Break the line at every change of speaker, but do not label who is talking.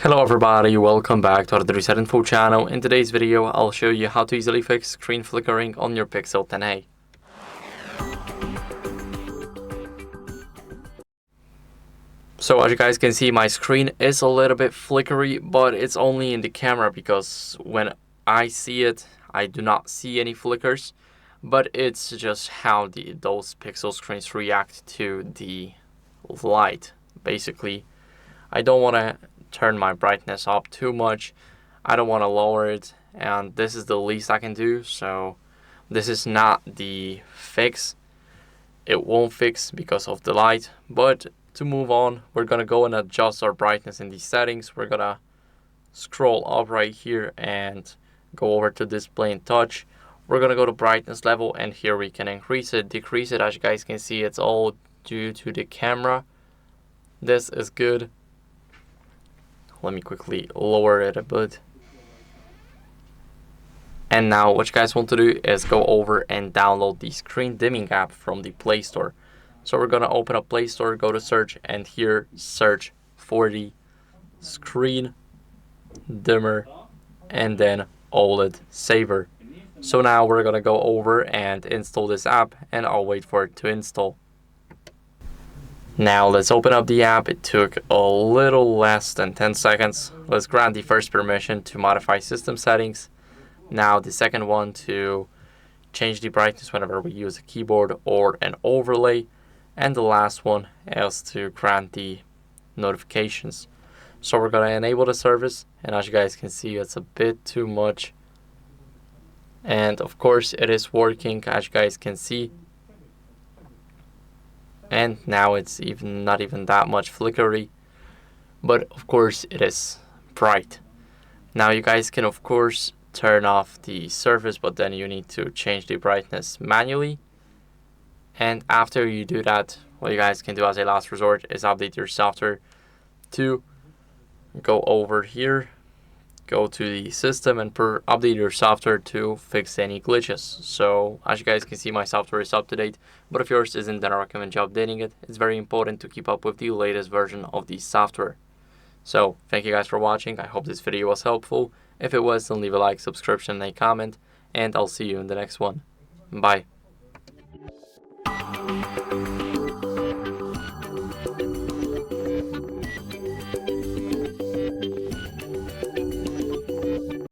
Hello everybody, welcome back to the HardReset.Info channel. In today's video, I'll show you how to easily fix screen flickering on your Pixel 10a. So as you guys can see, my screen is a little bit flickery, but it's only in the camera because when I see it, I do not see any flickers. But it's just how those Pixel screens react to the light. Basically, I don't want to turn my brightness up too much. I don't want to lower it, and this is the least I can do. So this is not the fix. It won't fix because of the light, but to move on, we're gonna go and adjust our brightness in these settings. We're gonna scroll up right here and go over to display and touch. We're gonna go to brightness level, and here we can increase it, decrease it. As you guys can see, it's all due to the camera. This is good. Let me quickly lower it a bit. And now what you guys want to do is go over and download the screen dimming app from the Play Store. So we're gonna open up Play Store, go to search, and here search for the screen dimmer and then OLED Saver. So now we're gonna go over and install this app, and I'll wait for it to install. Now let's open up the app. It took a little less than 10 seconds. Let's grant the first permission to modify system settings. Now the second one to change the brightness whenever we use a keyboard or an overlay. And the last one is to grant the notifications. So we're going to enable the service, and as you guys can see, it's a bit too much. And of course it is working, as you guys can see. And now it's not even that much flickery, but of course it is bright. Now you guys can of course turn off the surface, but then you need to change the brightness manually. And after you do that, what you guys can do as a last resort is update your software to go over here, go to the system, and update your software to fix any glitches. So as you guys can see, my software is up to date, but if yours isn't, then I recommend you updating it. It's very important to keep up with the latest version of the software. So thank you guys for watching. I hope this video was helpful. If it was, then leave a like, subscription, and a comment, and I'll see you in the next one. Bye.